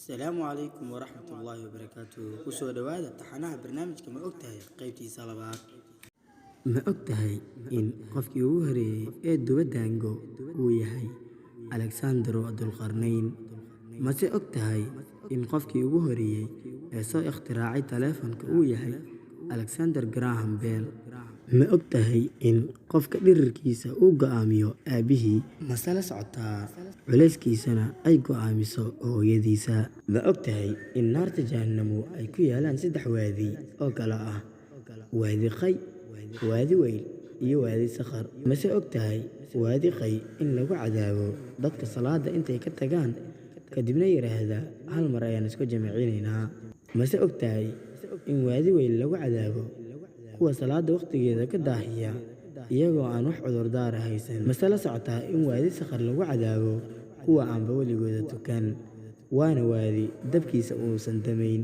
السلام عليكم ورحمة الله وبركاته kusoo dhawaada taxanaha barnaamijka ma ogtahay qaybtiisa labaad ma ogtahay in qofkii ugu horeeyay ee duba daango uu yahay Alexander Abdulqarnayn mase ogtahay in qofkii ugu horeeyay ee soo ikhtiraacay taleefanka uu yahay Alexander Graham Bell ma ogtahay in qofka dhirirkiisa uu go'aamiyo aabihii masala socotaa culayskiisana ay go'aamiso hooyadiisa ma ogtahay in naarta jahannamu ay ku yaalaan 3 waadi oo kala ah waadi qay waadi weyl iyo waadi sakhar mase ogtahay waadi qay in lagu cadaabo dadka salaada intay ka tagaan kadibna yiraahda hal mar ayaan isku jamciinaynaa mase ogtahay in waadi weyl lagu cadaabo kuwa salaada waqtigeeda ka daahiya iyagoo aan wax cudurdaar haysan masala socotaa in waadi sakhar lagu cadaabo kuwa aan waligooda tukan waana waadi dabkiisa uusan damayn